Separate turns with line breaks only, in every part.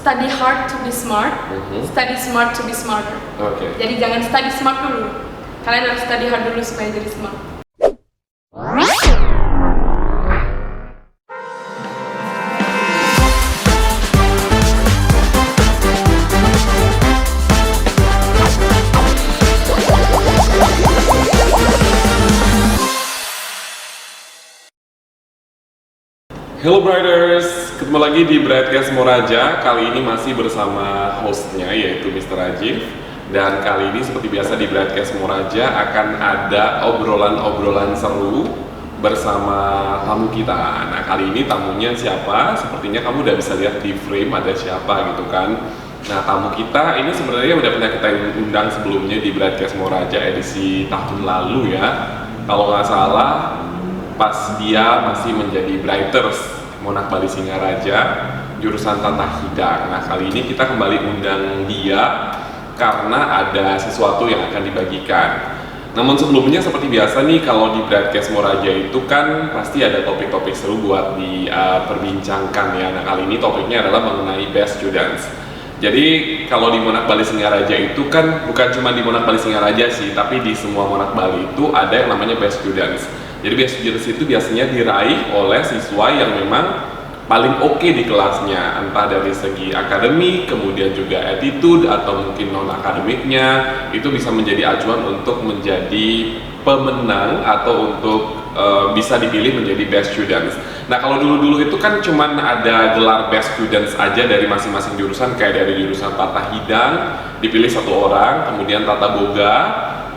study hard to be smart, study smart to be smarter.
Oke.
Jadi jangan study smart dulu. Kalian harus study hard dulu supaya jadi smart.
Hello Brighters, ketemu lagi di Brightcast Moraja. Kali ini masih bersama hostnya yaitu Mr. Rajiv. Dan kali ini seperti biasa di Brightcast Moraja akan ada obrolan-obrolan seru bersama tamu kita. Nah kali ini tamunya siapa? Sepertinya kamu udah bisa lihat di frame ada siapa gitu kan. Nah tamu kita ini sebenarnya udah pernah kita undang sebelumnya di Brightcast Moraja edisi tahun lalu ya. Kalau nggak salah pas dia masih menjadi Brighters Monak Bali Singaraja jurusan Tata Hidang. Nah kali ini kita kembali undang dia karena ada sesuatu yang akan dibagikan. Namun sebelumnya seperti biasa nih, kalau di Brightcast Moraja itu kan pasti ada topik-topik seru buat diperbincangkan ya. Nah kali ini topiknya adalah mengenai best students. Jadi kalau di Monak Bali Singaraja itu kan bukan cuma di Monak Bali Singaraja sih, tapi di semua Monak Bali itu ada yang namanya best students. Jadi best students itu biasanya diraih oleh siswa yang memang paling oke di kelasnya, entah dari segi akademik, kemudian juga attitude atau mungkin non akademiknya, itu bisa menjadi acuan untuk menjadi pemenang atau untuk bisa dipilih menjadi best students. Nah kalau dulu-dulu itu kan cuman ada gelar best students aja dari masing-masing jurusan, kayak dari jurusan Tata Hidang dipilih satu orang, kemudian Tata Boga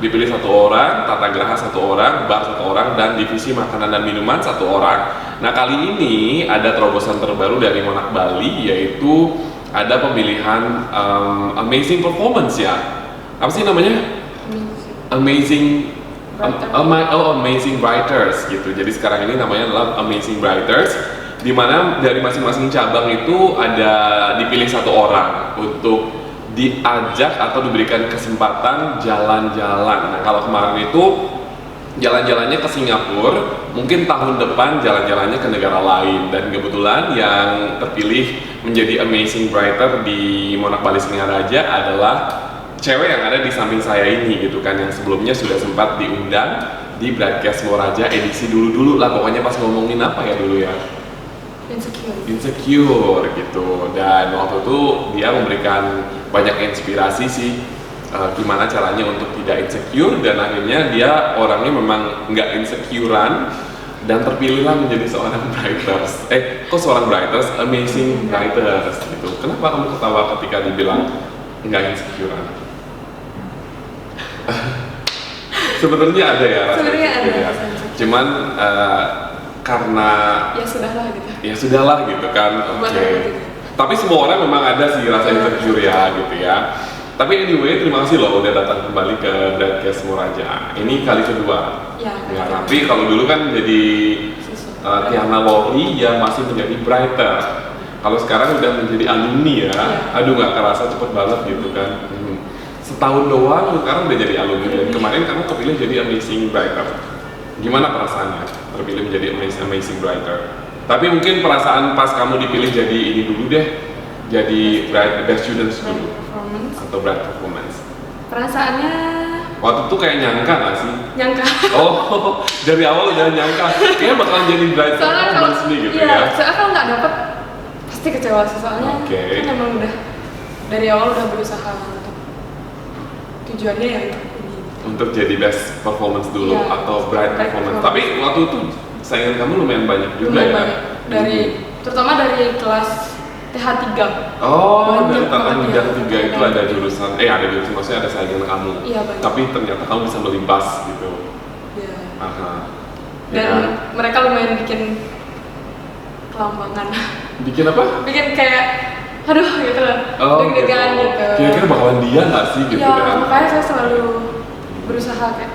dipilih satu orang, Tata Graha satu orang, Bar satu orang, dan divisi makanan dan minuman satu orang. Nah kali ini ada terobosan terbaru dari Monak Bali, yaitu ada pemilihan amazing performance ya. Apa sih namanya? Amazing Brighters gitu. Jadi sekarang ini namanya adalah Amazing Brighters, di mana dari masing-masing cabang itu ada dipilih satu orang untuk diajak atau diberikan kesempatan jalan-jalan. Nah kalau kemarin itu jalan-jalannya ke Singapura, mungkin tahun depan jalan-jalannya ke negara lain. Dan kebetulan yang terpilih menjadi Amazing Brighter di Monak Bali Singaraja adalah cewek yang ada di samping saya ini gitu kan, yang sebelumnya sudah sempat diundang di Brightcast Moraja edisi dulu-dulu lah, pokoknya pas ngomongin apa ya dulu ya? Insecure gitu. Dan waktu itu dia memberikan banyak inspirasi sih gimana caranya untuk tidak insecure, dan akhirnya dia orangnya memang nggak insecurean dan terpilihlah menjadi seorang Brighters. Kok seorang Brighters? Amazing Brighters gitu. Kenapa kamu ketawa ketika dibilang nggak insecurean? Sebenarnya ada ya rasa insecure ya. Cuman karena
Ya sudahlah gitu.
Ya sudahlah gitu kan. Oke. Tapi semua orang memang ada sih rasa insecure ya gitu ya. Tapi anyway, terima kasih loh udah datang kembali ke Brightcast Moraja. Ini kali kedua.
Ya.
Tapi kalau dulu kan jadi Tiana Lori ya masih menjadi Brighter. Kalau sekarang udah menjadi alumni ya. Aduh nggak kerasa cepet banget gitu kan. Setahun doang sekarang udah jadi alumni. Dan kemarin kamu kepilih jadi Amazing Brighter. Gimana perasaannya terpilih menjadi Amazing Brighter? Tapi mungkin perasaan pas kamu dipilih jadi ini dulu deh, jadi best students dulu atau bright performance.
Perasaannya
Waktu itu kayak nyangka nggak sih?
nyangka.
Oh, dari awal udah nyangka kayaknya bakalan jadi bright performance nih gitu ya.
Soalnya kalau nggak dapet pasti kecewa sih, soalnya kan emang udah dari awal udah berusaha untuk tujuannya ya
untuk jadi best performance dulu atau bright performance. Tapi waktu itu saingan kamu lumayan banyak juga ya?
Terutama dari kelas TH3.
Oh, dari Tata Hidang 3 itu ada jurusan, ada jurusan, maksudnya ada saingan kamu.
Iya, banyak.
Tapi ternyata kamu bisa melimpas gitu.
Iya.
Aha.
Dan mereka lumayan bikin kelambangan.
Bikin apa?
Bikin kayak, aduh gitu loh, deg-degan gitu.
Kira-kira bakalan dia nggak sih gitu
ya,
kan?
makanya saya selalu berusaha kayak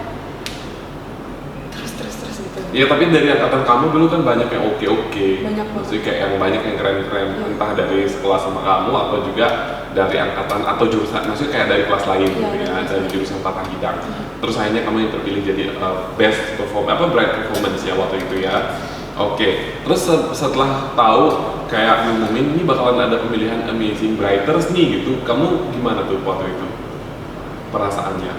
terus gitu.
Iya, tapi dari angkatan kamu dulu kan banyak yang oke.
Banyak banget.
Maksudnya kayak yang banyak yang keren-keren, entah dari sekolah sama kamu atau juga dari angkatan atau jurusan, maksudnya kayak dari kelas lain gitu ya, dari jurusan Tata Hidang. Terus akhirnya kamu yang terpilih jadi best performance, bright performance ya waktu itu ya. Oke, terus setelah tahu kayak ngumumin ini bakalan ada pemilihan Amazing Brighters nih gitu, kamu gimana tuh waktu itu perasaannya?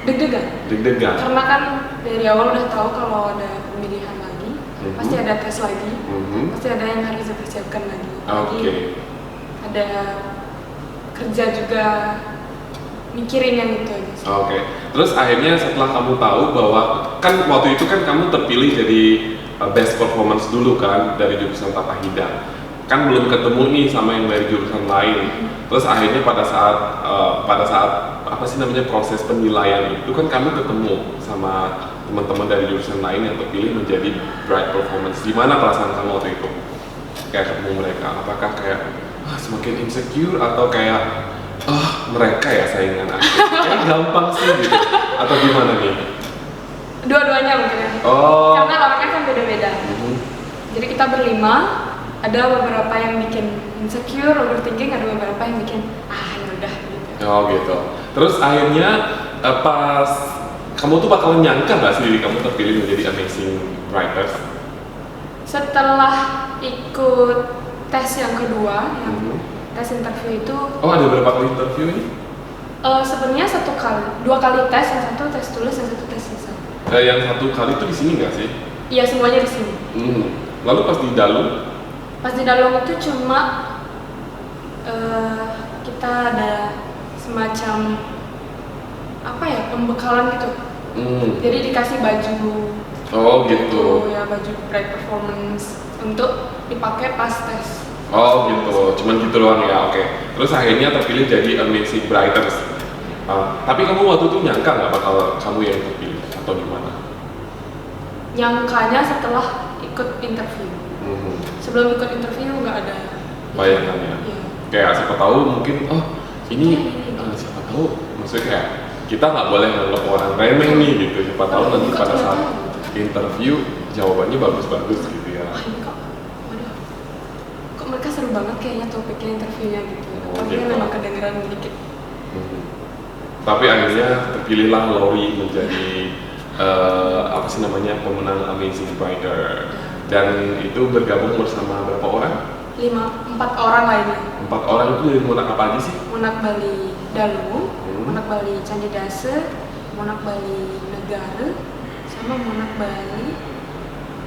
Deg-degan.
Deg-degan.
Karena kan dari awal udah tahu kalau ada pemilihan lagi, pasti ada tes lagi, pasti ada yang harus dipersiapkan lagi.
Oke.
Ada kerja juga, mikirin yang itu aja sih.
Oke. Terus akhirnya setelah kamu tahu bahwa kan waktu itu kan kamu terpilih jadi best performance dulu kan dari jurusan Tata Hidang. Kan belum ketemu nih sama yang dari jurusan lain. Terus akhirnya pada saat apa sih namanya proses penilaian itu kan kamu ketemu sama teman-teman dari jurusan lain yang terpilih menjadi bright performance. Gimana perasaan kamu waktu itu? Kayak ketemu mereka, apakah kayak semakin insecure atau kayak mereka ya saingan aku? Kan gampang sih gitu. Atau gimana nih?
Dua-duanya mungkin ya. Karena orangnya kan beda-beda. Jadi kita berlima, ada beberapa yang bikin insecure, overthinking, ada beberapa yang bikin ya udah gitu.
Oh gitu. Terus akhirnya pas kamu tuh bakalan nyangka nggak sih diri kamu terpilih menjadi Amazing Brighters?
Setelah ikut tes yang kedua, yang tes interview itu.
Ada berapa kali interview ini?
Sebenarnya dua kali tes, yang satu tes tulis, yang satu tes lisan.
Yang satu kali tuh di sini nggak sih?
Iya, semuanya di sini.
Lalu pas di Dalung?
Pas di Dalung itu cuma kita ada semacam pembekalan gitu. Jadi dikasih baju.
Oh gitu.
Ya, baju bright performance untuk dipakai pas tes.
Oh gitu, cuman gitu doang ya, oke. Terus akhirnya terpilih jadi Amazing Brighters. Tapi kamu waktu itu nyangka nggak bakal kamu yang terpilih atau gimana?
Nyangkanya setelah ikut interview. Sebelum ikut interview nggak ada
bayangannya.
Iya.
Kayak siapa tahu mungkin ini siapa tahu, maksudnya kayak kita nggak boleh nganggap orang remeh nih gitu. Siapa tahu nanti pada saat interview jawabannya bagus-bagus gitu ya.
Kok mereka seru banget kayaknya topiknya interviewnya gitu. Tapi
Gitu.
memang kedengeran dikit.
Tapi akhirnya terpilihlah Lori menjadi pemenang Amazing Brighter. Dan itu bergabung bersama berapa orang?
4 orang lainnya.
4 orang itu dari Monak apa aja sih?
Monak Bali Dalung, Monak Bali Candidase, Monak Bali Negara, sama Monak Bali.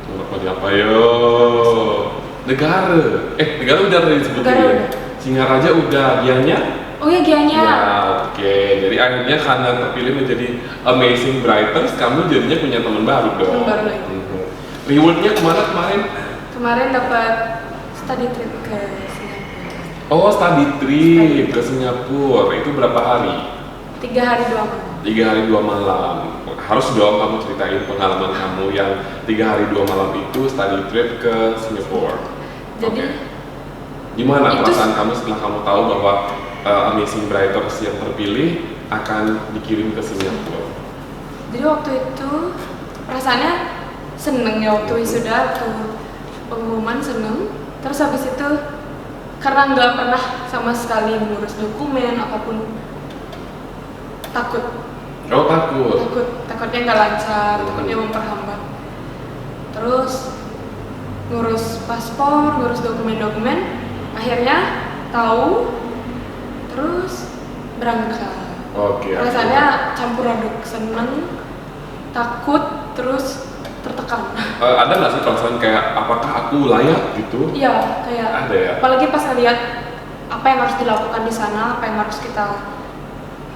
Monak Bali apa yo? Negara. Negara udah disebutin.
Negara udah.
Singaraja udah, Gianyar?
Oh ya, Gianyar.
Ya, oke. Jadi akhirnya karena terpilih menjadi Amazing Brighters, kamu jadinya punya teman baru dong.
Teman baru lagi.
Rewardnya kemana kemarin?
Kemarin dapat study trip ke Singapura.
Oh, study trip ke Singapura. Itu berapa hari?
3 hari 2 malam.
3 hari 2 malam. Harus dong kamu ceritain pengalaman kamu yang 3 hari 2 malam itu study trip ke Singapura.
Jadi
gimana perasaan kamu setelah kamu tahu bahwa Amazing Brighters yang terpilih akan dikirim ke Singapura?
Jadi waktu itu perasaannya seneng ya, waktu wisuda, waktu pengumuman seneng. Terus habis itu karena nggak pernah sama sekali ngurus dokumen apapun, takut.
Oh,
Takutnya nggak lancar, takutnya memperhambat. Terus ngurus paspor, ngurus dokumen-dokumen, akhirnya tahu, terus berangkat. Rasanya campur aduk, seneng, takut, terus tertekan.
Ada nggak sih perasaan kayak apakah aku layak gitu?
Iya, kayak
ada ya.
Apalagi pas ngeliat apa yang harus dilakukan di sana, apa yang harus kita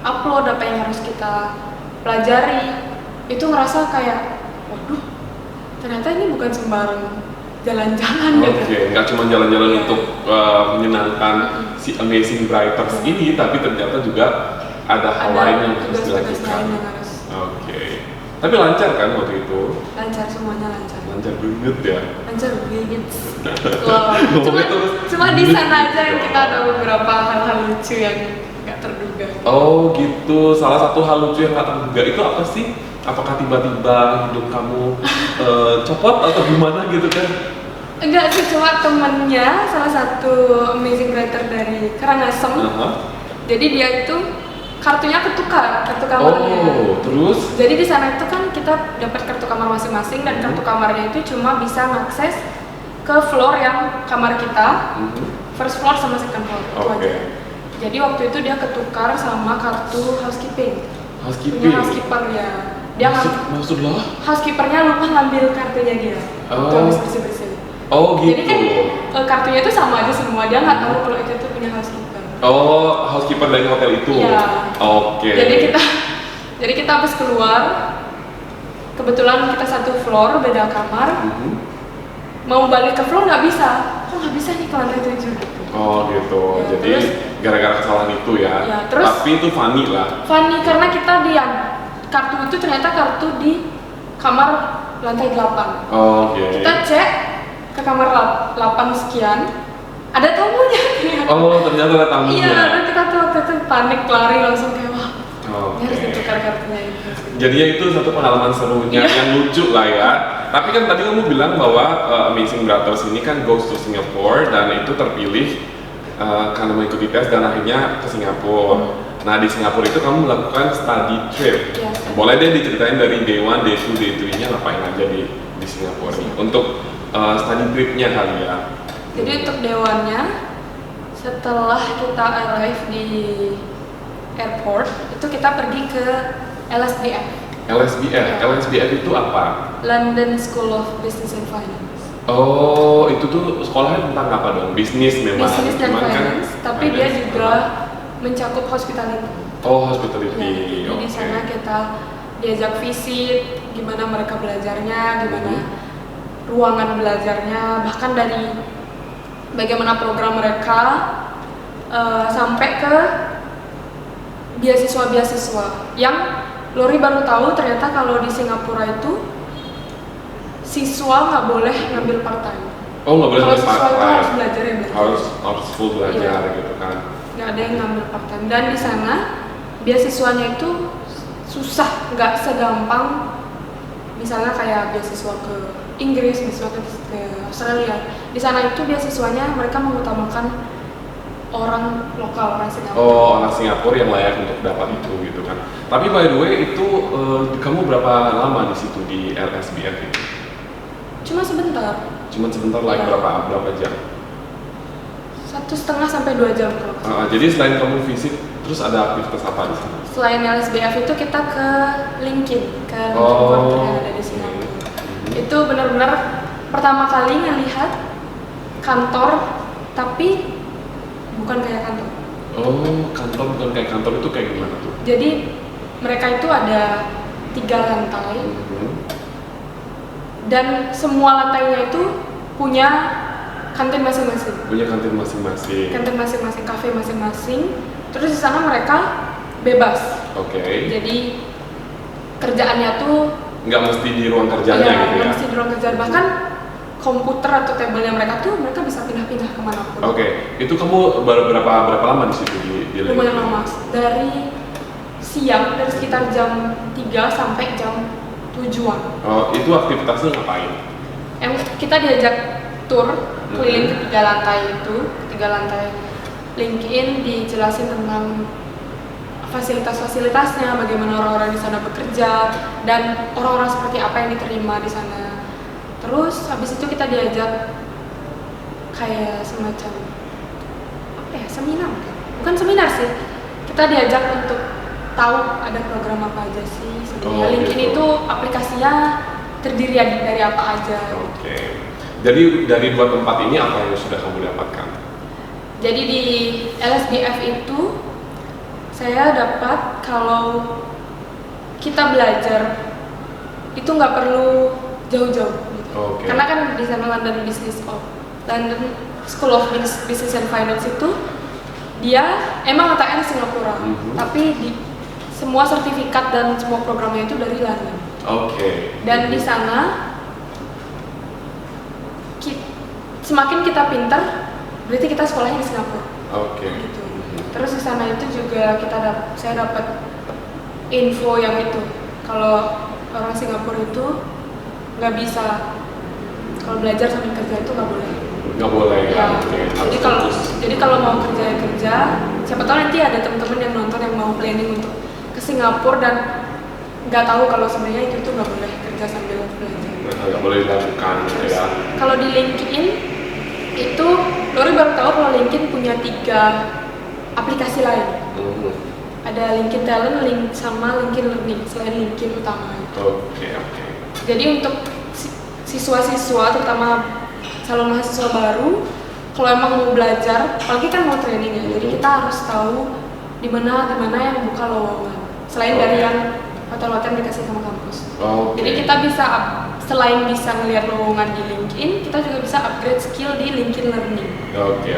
upload, apa yang harus kita pelajari, itu ngerasa kayak, waduh, ternyata ini bukan sembarang jalan-jalan gitu.
Nggak cuma jalan-jalan untuk menyenangkan si Amazing Brighters ini, tapi ternyata juga ada hal lain yang harus dilakukan. Tapi lancar kan waktu itu?
Lancar, semuanya lancar.
Lancar banget ya?
Lancar banget. Cuma di sana aja yang kita ada beberapa hal-hal lucu yang nggak terduga.
Oh gitu, salah satu hal lucu yang nggak terduga itu apa sih? Apakah tiba-tiba hidup kamu copot atau gimana gitu kan?
Enggak sih, cuma temennya salah satu Amazing Writer dari Karangasem. Jadi dia itu kartunya ketukar, kartu kamarnya.
Oh, terus?
Jadi di sana itu kan kita dapat kartu kamar masing-masing dan kartu kamarnya itu cuma bisa mengakses ke floor yang kamar kita, first floor sama second floor itu aja. Jadi waktu itu dia ketukar sama kartu housekeeping. Punya housekeeper ya. Dia
maksudnya?
Housekeepernya lupa ngambil kartunya dia. Waktu habis bersih-bersih.
Oh gitu.
Jadi kan kartunya itu sama aja semua, dia nggak tahu kalau itu tuh punya housekeeper.
Oh, housekeeper dari hotel itu?
Iya.
Oke.
Jadi kita habis keluar, kebetulan kita satu floor, beda kamar. Mau balik ke floor nggak bisa. Kok nggak bisa nih ke lantai 7 gitu.
Oh gitu,
Ya,
jadi
terus,
gara-gara kesalahan itu ya?
Ya, terus,
tapi itu funny lah.
Funny karena kita kartu itu ternyata kartu di kamar lantai 8.
Oh, oke.
Kita cek ke kamar 8 sekian, ada tamunya.
Oh, ternyata ada tamunya.
Iya, dan kita tuh waktu itu panik lari langsung kayak wah,
Oke.
harus ditukar kartunya itu.
Jadinya itu satu pengalaman serunya yang lucu lah ya. Tapi kan tadi kamu bilang bahwa Amazing Brothers ini kan goes to Singapore dan itu terpilih karena mengikuti tes dan akhirnya ke Singapura. Nah di Singapura itu kamu melakukan study trip.
Ya.
Boleh deh diceritain dari day 1, day 2, day 3-nya ngapain aja di Singapura nih untuk study tripnya kali ya.
Jadi untuk dewannya setelah kita arrive di airport itu kita pergi ke LSBF.
LSBF itu apa?
London School of Business and Finance.
Oh, itu tuh sekolahnya tentang apa dong? Bisnis memang.
Bisnis dan
Cuman
finance, tapi dia juga mencakup hospitality.
Oh, hospitality.
Ya, jadi di sana kita diajak visit, gimana mereka belajarnya, gimana ruangan belajarnya, bahkan dari bagaimana program mereka sampai ke beasiswa-beasiswa yang Lori baru tahu ternyata kalau di Singapura itu siswa nggak boleh ngambil part time.
Oh, nggak boleh ngambil part time.
Kalau siswa itu harus belajar ya belajar.
Harus full belajar gitu kan.
Nggak ada yang ngambil part time dan di sana beasiswanya itu susah, nggak segampang misalnya kayak beasiswa ke Inggris, beasiswa ke Australia. Di sana itu beasiswanya mereka mengutamakan orang lokal, orang Singapura.
Oh, orang Singapura yang layak untuk dapat itu gitu kan. Tapi by the way itu kamu berapa lama di situ di LSBF itu?
Cuma sebentar.
Cuma sebentar lagi berapa jam?
1,5 sampai 2 jam kalau.
Jadi selain kamu visit, terus ada aktivitas apa di sana?
Selain LSBF itu kita ke LinkedIn, ke kantor yang ada di Singapura. Itu benar-benar pertama kali ngelihat kantor tapi bukan kayak kantor.
Oh, kantor bukan kayak kantor itu kayak gimana tuh?
Jadi mereka itu ada 3 lantai dan semua lantainya itu punya kantin masing-masing.
Punya kantin masing-masing.
Kantin masing-masing, kafe masing-masing. Terus di sana mereka bebas.
Oke.
Jadi kerjaannya tuh
nggak mesti di ruang kerjanya gitu ya?
Nggak mesti di ruang kerja, bahkan komputer atau tabelnya mereka tuh mereka bisa pindah-pindah kemanapun.
Oke. Itu kamu berapa lama di situ di
lumayan lama, dari siang dari sekitar jam 3 sampai jam 7-an.
Oh, itu aktivitasnya ngapain?
Kita diajak tur keliling ketiga lantai LinkedIn, dijelasin tentang fasilitas-fasilitasnya, bagaimana orang-orang di sana bekerja dan orang-orang seperti apa yang diterima di sana. Terus habis itu kita diajak kayak semacam seminar kan? Bukan seminar sih, kita diajak untuk tahu ada program apa aja sih sebenarnya. LinkedIn
gitu.
itu aplikasinya terdiri dari apa aja.
Oke. Jadi dari 2 tempat ini apa yang sudah kamu dapatkan?
Jadi di LSBF itu saya dapat kalau kita belajar itu nggak perlu jauh-jauh gitu.
Okay.
Karena kan di sana London School of Business and Finance itu dia emang letaknya di Singapura, tapi semua sertifikat dan semua programnya itu dari London.
Oke.
Dan di sana semakin kita pintar, berarti kita sekolahnya di Singapura.
Oke.
Gitu. Terus di sana itu juga saya dapat info yang itu kalau orang Singapura itu nggak bisa kalau belajar sambil kerja itu nggak boleh.
Nggak boleh ya.
Ya,
Oke, harus
jadi kalau
fokus.
jadi kalau mau kerja ya kerja, siapa tahu nanti ada teman-teman yang nonton yang mau planning untuk ke Singapura dan nggak tahu kalau sebenarnya itu tuh nggak boleh kerja sambil belajar.
Nggak boleh dilakukan gitu ya.
Kalau di LinkedIn itu Lori baru tahu kalau LinkedIn punya 3 aplikasi lain.
Mhm.
Ada LinkedIn Talent, sama LinkedIn Learning selain LinkedIn utama itu.
Oke.
Jadi untuk siswa-siswa terutama calon mahasiswa baru, kalau emang mau belajar, apalagi kan mau training ya, jadi kita harus tahu di mana yang buka lowongan. Selain dari yang hotel-hotel dikasih sama kampus.
Oke.
Jadi kita bisa selain bisa melihat lowongan di LinkedIn, kita juga bisa upgrade skill di LinkedIn Learning.
Oke.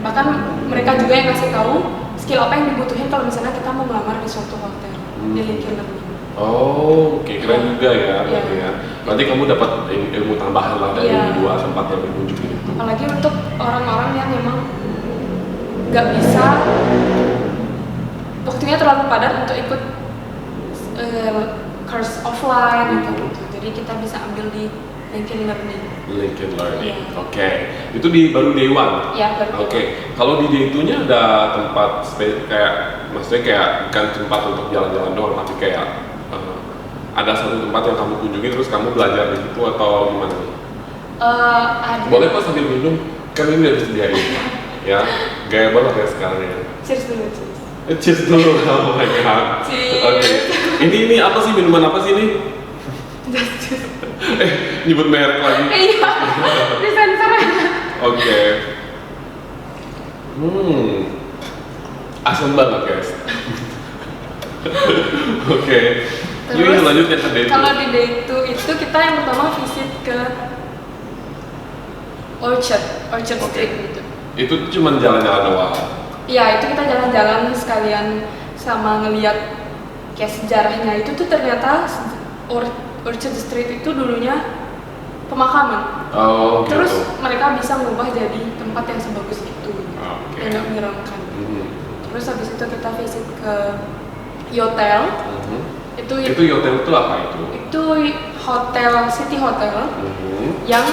Bahkan mereka juga yang ngasih tahu skill apa yang dibutuhin kalau misalnya kita mau melamar di suatu hotel di LinkedIn Learning.
Oh, oke, keren juga ya,
Iya.
berarti ya. Berarti kamu dapat ilmu tambahan lah dari
Iya.
2 tempat yang dikunjungi itu.
Apalagi untuk orang-orang yang memang nggak bisa waktunya terlalu padat untuk ikut course offline gitu. Jadi kita bisa ambil di LinkedIn Learning.
LinkedIn Learning.
Iya.
Oke. Itu di baru Day One.
Ya, baru.
Oke. Kalau di Day 2-nya ada tempat kayak maksudnya kayak bukan tempat untuk jalan-jalan doang, tapi kayak ada satu tempat yang kamu kunjungi terus kamu belajar di situ atau gimana nih?
Ada.
Boleh kok sambil minum, kan ini udah disediain. Ya, gaya banget ya sekarang ya.
Cheers dulu, cheers.
Cheers dulu, oh my god.
Cheers.
Oke. Ini apa sih, minuman apa sih ini?
Cheers.
Nyebut merek lagi.
Iya, disensor ya.
Oke. Asam banget guys. Oke. Yuk lanjut ya ke day 2.
Kalau di day 2 itu kita yang pertama visit ke Orchard Street gitu.
Itu cuma jalan-jalan doang.
Iya, itu kita jalan-jalan sekalian sama ngeliat kayak sejarahnya. Itu tuh ternyata Orchard Street itu dulunya pemakaman.
Oh, gitu.
Terus mereka bisa ngubah jadi tempat yang sebagus itu.
Oke.
Dan gak menyeramkan.
Mhm.
Terus habis itu kita visit ke Yotel.
Mhm.
Itu
Yotel itu apa itu?
itu hotel, city hotel yang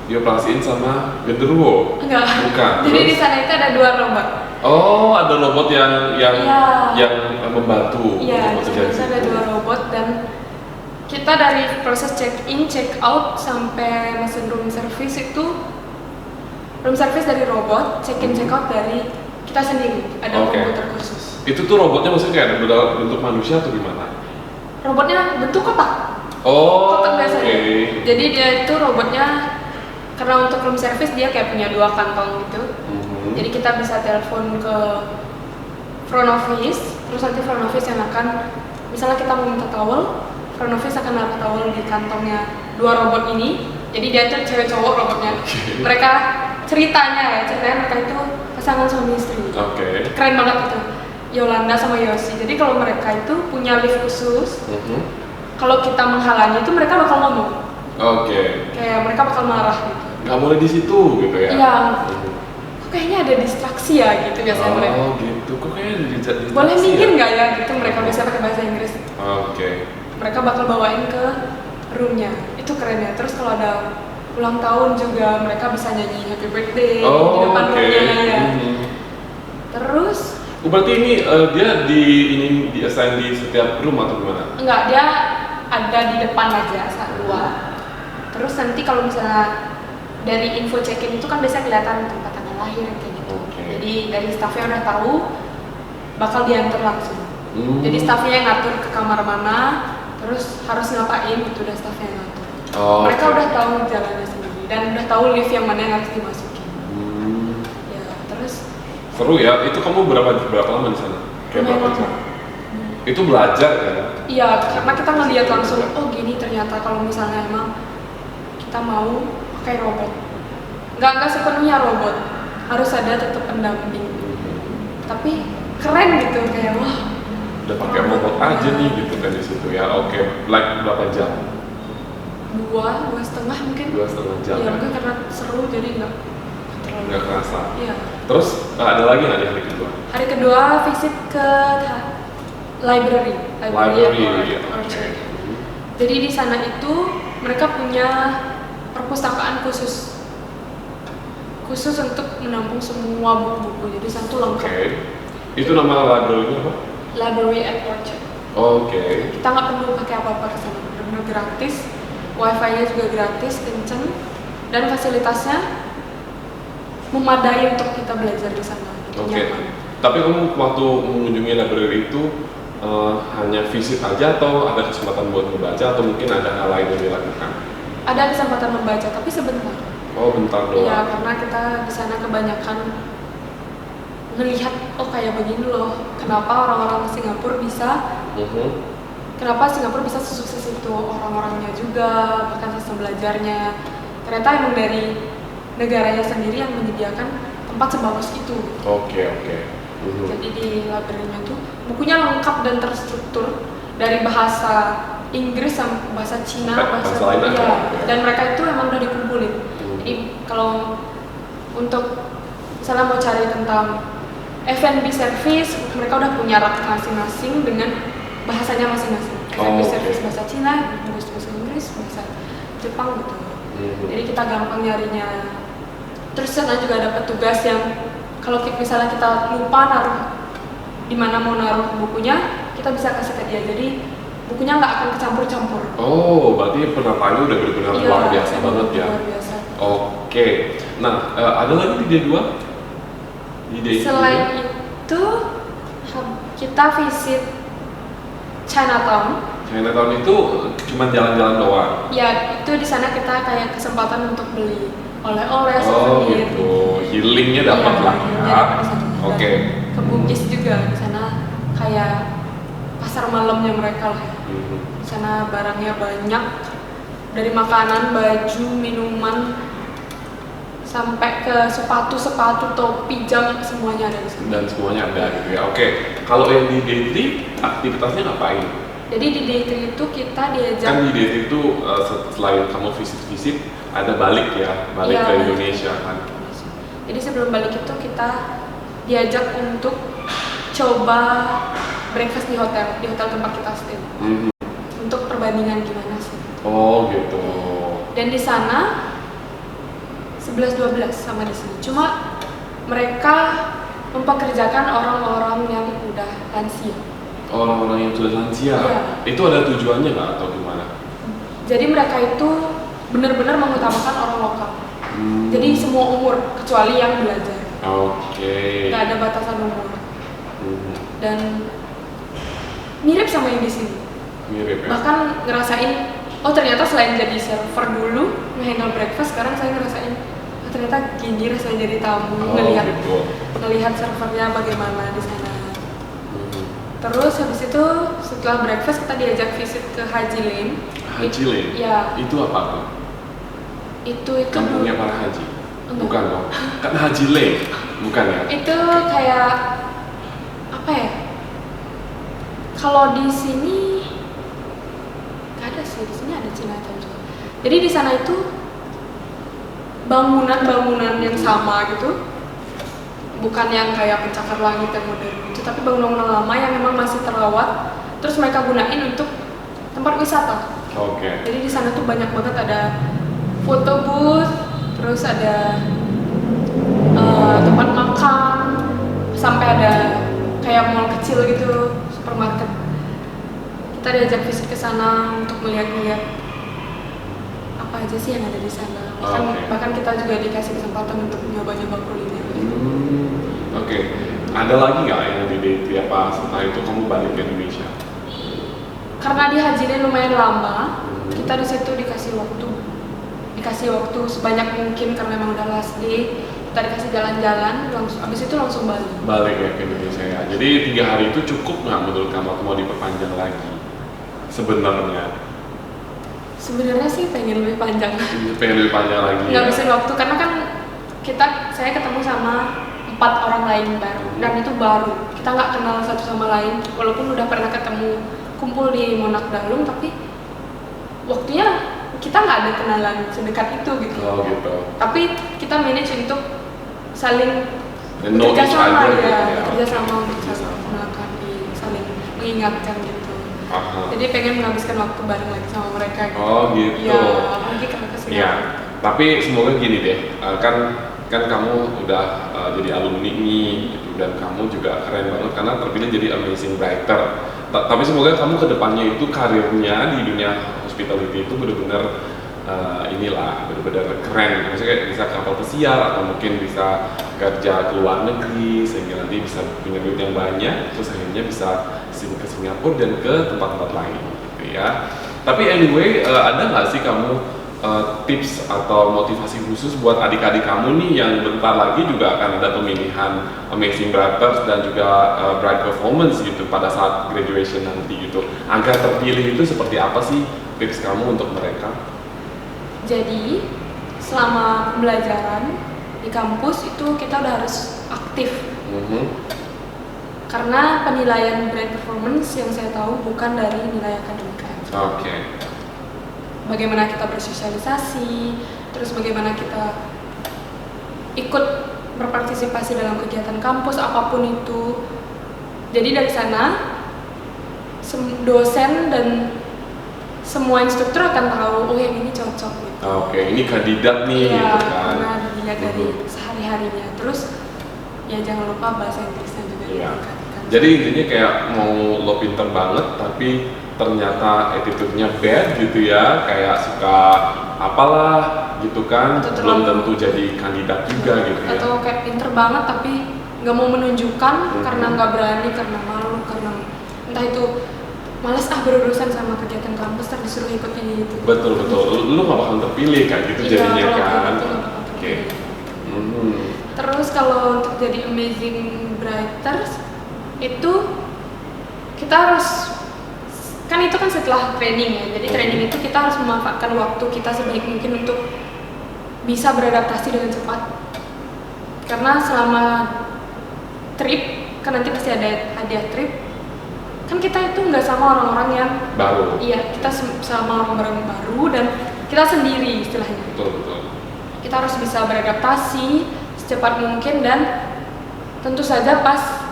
Dioperasiin sama genderuwo.
enggak.
Bukan.
Jadi
Terus?
di sana itu ada 2 robot.
Oh, ada robot yang
Iya.
membantu
Iya,
untuk
di
bekerja di
sana ada
situ.
2 robot dan kita dari proses check in, check out sampai mesin room service itu room service dari robot, check in, check out dari kita sendiri. Ada
Oke.
komputer khusus.
Itu tuh robotnya maksudnya kayak ada bentuk manusia atau gimana?
Robotnya bentuk kotak.
Oh,
Kotak biasanya.
oke.
Jadi dia itu robotnya karena untuk room service dia kayak punya 2 kantong gitu.
Mhm.
Jadi kita bisa telepon ke front office, terus nanti front office yang akan, misalnya kita mau minta towel, front office akan naruh towel di kantongnya 2 robot ini. Jadi dia tuh cewek cowok robotnya. Mereka ceritanya mereka itu pasangan suami istri.
Oke.
Keren banget itu. Yolanda sama Yosi. Jadi kalau mereka itu punya lift khusus, kalau kita menghalangi itu mereka bakal ngomong.
Oke.
Kayak mereka bakal marah gitu.
Nggak boleh di situ gitu ya?
Iya.
Mhm.
Kok kayaknya ada distraksi ya gitu biasanya mereka.
Oh gitu. Kok kayaknya di
Boleh minggir nggak ya gitu, mereka bisa pakai bahasa Inggris.
Oke.
Mereka bakal bawain ke roomnya. Itu keren ya. Terus kalau ada ulang tahun juga mereka bisa nyanyi happy birthday di
Oh,
depan
oke.
roomnya ya.
Mhm.
Terus
Berarti ini dia di assign di setiap room atau gimana?
enggak, dia ada di depan aja saat luar. Terus nanti kalau misalnya dari info check-in itu kan biasanya kelihatan tempat tanggal lahir kayak gitu.
Oke.
Jadi dari staffnya udah tahu bakal diantar langsung. Jadi
Hmm.
staffnya yang ngatur ke kamar mana, terus harus ngapain itu udah staffnya yang ngatur.
Oh,
Mereka
oke.
udah tahu jalannya sendiri dan udah tahu lift yang mana yang harus dimasukin.
Hmm.
Ya, terus
Seru ya. Itu kamu berapa lama di sana? Kayak
lumayan
berapa
lama.
jam? Itu belajar kan?
Iya, karena kita ngeliat langsung, oh gini ternyata kalau misalnya emang kita mau pakai robot. Nggak sepenuhnya robot, harus ada tetap pendamping. Tapi keren gitu, kayak wah.
Udah pakai robot aja nih gitu kan di situ ya. Oke. Like berapa jam?
2,5 mungkin.
2,5 jam.
Iya,
Ya?
mungkin karena seru jadi nggak terlalu.
Nggak kerasa.
Iya.
Terus ada lagi nggak di hari kedua?
Hari kedua visit ke library
Library,
Orchard.
oke.
Jadi di sana itu mereka punya perpustakaan khusus. khusus untuk menampung semua buku-buku, jadi satu lengkap.
Itu nama library-nya apa?
Library at Orchard. Kita nggak perlu pakai apa-apa ke sana, benar-benar gratis. Wifi-nya juga gratis, kenceng, dan fasilitasnya memadai untuk kita belajar di sana. Nyaman.
Tapi kamu waktu mengunjungi library itu hanya visit aja atau ada kesempatan buat membaca atau mungkin ada hal lain yang dilakukan?
Ada kesempatan membaca, tapi sebentar.
Oh, bentar doang.
Iya, karena kita di sana kebanyakan melihat, oh kayak begini loh, kenapa orang-orang Singapura bisa, kenapa Singapura bisa sesukses itu, orang-orangnya juga, bahkan sistem belajarnya. Ternyata emang dari negaranya sendiri yang menyediakan tempat sebagus itu. Jadi di library-nya tuh bukunya lengkap dan terstruktur dari bahasa Inggris sampai bahasa Cina, bahasa
lain
dan mereka itu emang udah dikumpulin. Jadi kalau untuk misalnya mau cari tentang F&B service, mereka udah punya rak masing-masing dengan bahasanya masing-masing. F&B service bahasa Cina, bahasa Inggris, bahasa Jepang gitu. Jadi kita gampang nyarinya. Terus sana juga ada petugas yang kalau misalnya kita lupa naruh di mana mau naruh bukunya, kita bisa kasih ke dia. Jadi bukunya nggak akan kecampur-campur.
Oh, berarti penataannya udah benar-benar luar biasa banget ya.
Luar biasa.
Nah, ada lagi di D2?
Selain itu, kita visit Chinatown.
Chinatown itu cuma jalan-jalan doang?
Ya, itu di sana kita kayak kesempatan untuk beli oleh-oleh,
souvenir. Gitu. Healingnya dapat lah ya.
Ke Bugis juga di sana kayak pasar malamnya mereka lah. Di sana barangnya banyak, dari makanan, baju, minuman, sampai ke sepatu, topi, jam, semuanya ada di sana.
Dan semuanya ada gitu ya. Kalau yang di day 3 aktivitasnya ngapain?
Jadi di day 3 itu kita diajak.
Kan di day 3 itu selain kamu visit ada balik ke Indonesia kan.
Jadi sebelum balik itu kita diajak untuk coba breakfast di hotel tempat kita stay. Untuk perbandingan gimana sih?
Oh gitu.
Dan di sana 11-12 sama di sini. Cuma mereka mempekerjakan orang-orang yang udah lansia.
Orang-orang yang sudah lansia?
Iya.
Itu ada tujuannya nggak atau gimana?
Jadi mereka itu benar-benar mengutamakan orang lokal. Jadi semua umur, kecuali yang belajar. Nggak ada batasan umur. Dan mirip sama yang di sini.
Mirip ya?
Bahkan ngerasain, oh ternyata selain jadi server dulu, nge-handle breakfast, sekarang saya ngerasain, oh ternyata gini rasanya jadi tamu, ngelihat servernya bagaimana di sana. Terus habis itu setelah breakfast kita diajak visit ke Haji Lane.
Haji Lane?
Ya.
Itu apa?
Itu
kampungnya para haji? Bukan dong? Kan Haji Lane, bukan ya?
Itu kayak apa ya? Kalau di sini nggak ada sih, di sini ada Chinatown juga. Jadi di sana itu bangunan-bangunan yang sama gitu, bukan yang kayak pencakar langit yang modern itu, tapi bangunan lama yang memang masih terawat. Terus mereka gunain untuk tempat wisata. Jadi di sana tuh banyak banget ada foto booth, terus ada tempat makan, sampai ada kayak mall kecil gitu, supermarket. Kita diajak visit ke sana untuk melihat-lihat apa aja sih yang ada di sana. Bahkan kita juga dikasih kesempatan untuk nyoba-nyoba kuliner.
Ada lagi nggak yang di day apa setelah itu kamu balik ke Indonesia?
Karena di Haji Lane lumayan lama, kita di situ dikasih waktu sebanyak mungkin karena memang udah last day. Kita dikasih jalan-jalan, habis itu langsung balik
ya ke Indonesia ya. Jadi 3 hari itu cukup nggak menurut kamu atau mau diperpanjang lagi?
Sebenarnya sih pengen lebih panjang.
Pengen lebih panjang lagi.
Ngabisin waktu karena kan saya ketemu sama 4 orang lain baru dan itu baru. Kita nggak kenal satu sama lain walaupun udah pernah ketemu kumpul di Monak Dalung, tapi waktunya kita nggak ada kenalan sedekat itu gitu. Tapi kita manage untuk saling bekerja sama untuk saling mengenalkan, saling mengingatkan gitu. Jadi pengen menghabiskan waktu bareng lagi sama mereka gitu.
Oh gitu.
Ya, lagi karena kesini.
Tapi semoga gini deh, kan kan kamu udah jadi alumni nih gitu, dan kamu juga keren banget karena terpilih jadi amazing writer. Tapi semoga kamu kedepannya itu karirnya di dunia hospitality itu benar-benar benar-benar keren. Maksudnya kayak bisa kapal pesiar atau mungkin bisa kerja ke luar negeri sehingga nanti bisa punya duit yang banyak, terus akhirnya bisa ke Singapura dan ke tempat-tempat lain gitu ya. Tapi anyway, ada nggak sih kamu tips atau motivasi khusus buat adik-adik kamu nih yang bentar lagi juga akan ada pemilihan Amazing Writers dan juga Bright Performance gitu pada saat graduation nanti gitu, agar terpilih itu seperti apa sih tips kamu untuk mereka?
Jadi selama pembelajaran di kampus itu kita udah harus aktif. Karena penilaian Bright Performance yang saya tahu bukan dari nilai akademik.
Oke.
Bagaimana kita bersosialisasi, terus bagaimana kita ikut berpartisipasi dalam kegiatan kampus apapun itu. Jadi dari sana dosen dan semua instruktur akan tahu, oh yang ini cocok gitu.
Oke, ini kandidat nih
Iya,
gitu kan.
karena dilihat dari sehari-harinya. Terus ya jangan lupa bahasa Inggrisnya juga diperhatikan.
Jadi intinya kayak mau lo pinter banget tapi ternyata attitude-nya bad gitu ya, kayak suka apalah gitu kan, belum tentu jadi kandidat juga gitu ya.
Atau kayak pinter banget tapi nggak mau menunjukkan karena nggak berani, karena malu, karena entah itu malas berurusan sama kegiatan kampus, terus disuruh ikut ini gitu.
Betul, lu nggak bakal terpilih kan gitu jadinya kan. Oke.
Terus kalau untuk jadi Amazing Writers itu kita harus, kan itu kan setelah training ya, jadi training itu kita harus memanfaatkan waktu kita sebaik mungkin untuk bisa beradaptasi dengan cepat. Karena selama trip, kan nanti pasti ada hadiah trip, kan kita itu nggak sama orang-orang yang
baru.
Iya, kita sama orang-orang baru dan kita sendiri istilahnya.
Betul.
Kita harus bisa beradaptasi secepat mungkin, dan tentu saja pas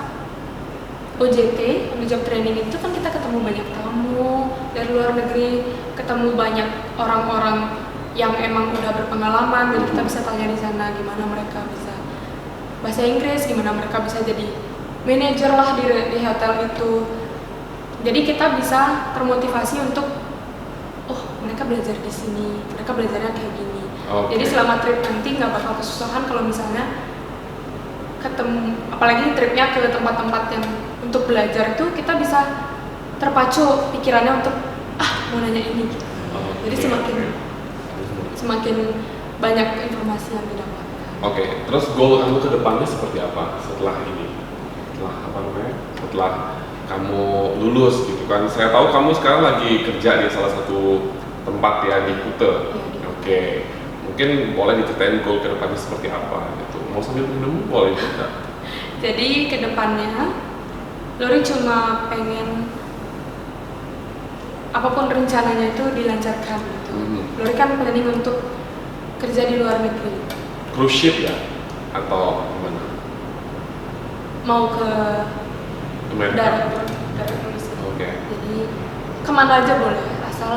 OJT, on the job training itu kan kita ketemu banyak tamu dari luar negeri, ketemu banyak orang-orang yang emang udah berpengalaman, dan kita bisa tanya di sana gimana mereka bisa bahasa Inggris, gimana mereka bisa jadi manajer lah di hotel itu. Jadi kita bisa termotivasi untuk, oh mereka belajar di sini, mereka belajarnya kayak gini. Jadi selama trip nanti nggak bakal kesusahan kalau misalnya ketemu, apalagi tripnya ke tempat-tempat yang untuk belajar itu kita bisa terpacu pikirannya untuk mau nanya ini gitu. Jadi semakin banyak informasi yang didapatkan.
Oke, terus goal kamu ke depannya seperti apa setelah ini? Setelah kamu lulus gitu kan. Saya tahu kamu sekarang lagi kerja di salah satu tempat ya di Kuta. Oke. Mungkin boleh diceritain goal ke depannya seperti apa gitu. Mau sambil minum boleh juga.
Jadi ke depannya Lori cuma pengen apapun rencananya itu dilancarkan gitu. Lori kan planning untuk kerja di luar negeri.
Cruise ship ya? Atau gimana?
Mau ke
Amerika?
darat cruise.
Oke.
Jadi kemana aja boleh, asal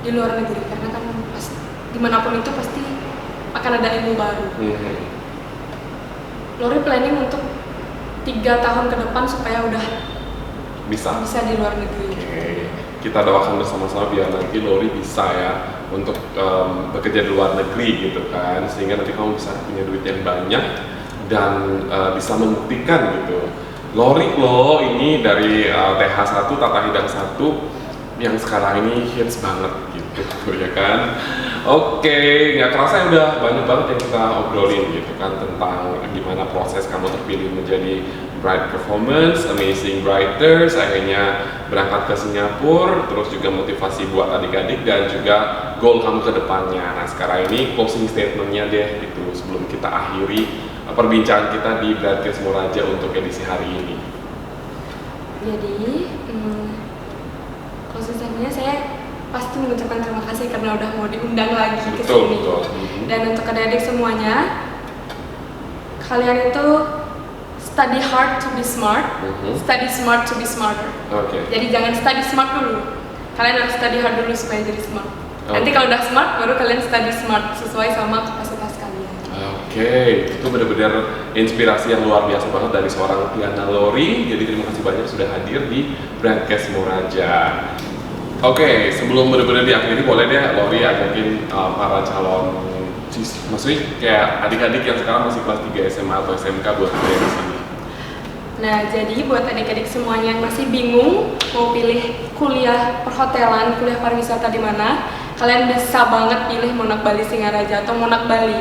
di luar negeri, karena kan dimanapun itu pasti akan ada ilmu baru. Lori planning untuk 3 tahun ke depan supaya udah bisa di luar negeri.
Oke. Kita doakan bersama-sama biar nanti Lori bisa ya untuk bekerja di luar negeri gitu kan, sehingga nanti kamu bisa punya duit yang banyak dan bisa membuktikan gitu. Lori loh ini dari TH1 Tata Hidang 1 yang sekarang ini hits banget gitu ya kan. Oke, nggak kerasa ya udah banyak banget yang kita obrolin gitu kan tentang gimana proses kamu terpilih menjadi Bright Performance, Amazing Writers, akhirnya berangkat ke Singapura, terus juga motivasi buat adik-adik dan juga goal kamu ke depannya. Nah sekarang ini closing statementnya deh gitu sebelum kita akhiri perbincangan kita di Bright Moraja untuk edisi hari ini.
Jadi closing statementnya saya pasti mengucapkan terima kasih karena udah mau diundang lagi ke sini.
Betul.
Dan untuk adik-adik semuanya, kalian itu study hard to be smart, study smart to be smarter. Jadi jangan study smart dulu, kalian harus study hard dulu supaya jadi smart. Nanti kalau udah smart, baru kalian study smart sesuai sama kapasitas kalian.
Oke, itu benar-benar inspirasi yang luar biasa banget dari seorang Tiana Lori. Jadi terima kasih banyak sudah hadir di Broadcast Moraja. Oke, sebelum benar-benar diakhiri, boleh deh Lori ajakin para calon, maksudnya kayak adik-adik yang sekarang masih kelas 3 SMA atau SMK buat kuliah di sini.
Nah, jadi buat adik-adik semuanya yang masih bingung mau pilih kuliah perhotelan, kuliah pariwisata di mana, kalian bisa banget pilih Monak Bali Singaraja atau Monak Bali.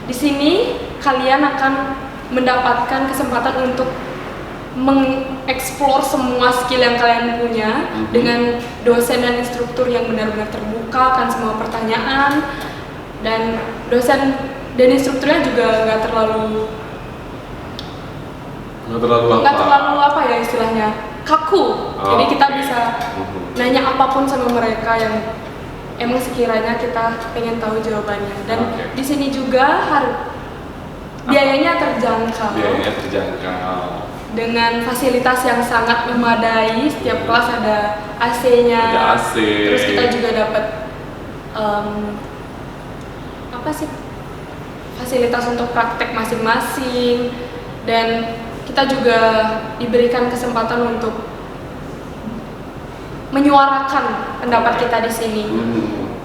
Di sini kalian akan mendapatkan kesempatan untuk mengeksplor semua skill yang kalian punya dengan dosen dan instruktur yang benar-benar terbuka akan semua pertanyaan, dan dosen dan instrukturnya juga nggak terlalu apa ya istilahnya, kaku. Jadi kita bisa nanya apapun sama mereka yang emang sekiranya kita pengen tahu jawabannya. Dan di sini juga biayanya terjangkau. Dengan fasilitas yang sangat memadai, setiap kelas ada AC-nya.
Ada AC.
Terus kita juga dapat fasilitas untuk praktek masing-masing, dan kita juga diberikan kesempatan untuk menyuarakan pendapat kita di sini.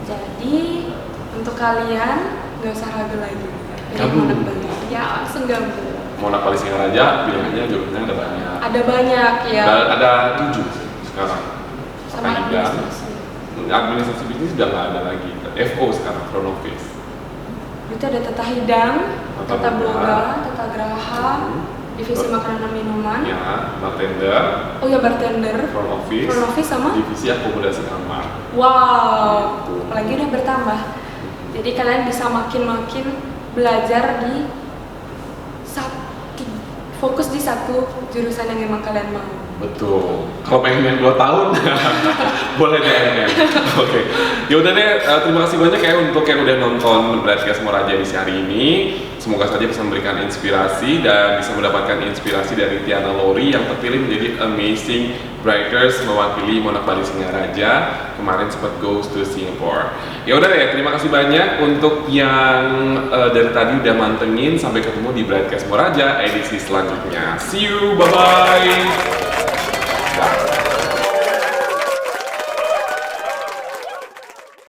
Jadi untuk kalian nggak usah ragu lagi. Monak Bali. Ya, langsung gabung.
Monak Bali Singaraja, pilihannya jurusannya ada banyak.
Ada banyak ya.
Ada 7 sekarang.
Sama administrasi.
Administrasi bisnis sudah nggak ada lagi. FO sekarang, front office.
Itu ada tata hidang, tata boga, tata geraha, divisi makanan dan minuman.
Ya, bartender.
Oh ya, bartender.
Front office.
Front office sama
divisi akomodasi kamar.
Wow, apalagi udah bertambah. Jadi kalian bisa makin belajar di fokus di satu jurusan yang memang kalian mau.
Betul. Kalau pengen 2 tahun, boleh deh. Oke. Ya udah deh. Terima kasih banyak ya untuk yang udah nonton Broadcast Moraja di hari ini. Semoga saja bisa memberikan inspirasi dan bisa mendapatkan inspirasi dari Tiana Lori yang terpilih menjadi Amazing Brighters mewakili Monak Bali Singaraja. Kemarin sempat goes to Singapore. Ya udah deh. Terima kasih banyak untuk yang dari tadi udah mantengin. Sampai ketemu di Broadcast Moraja edisi selanjutnya. See you. Bye bye.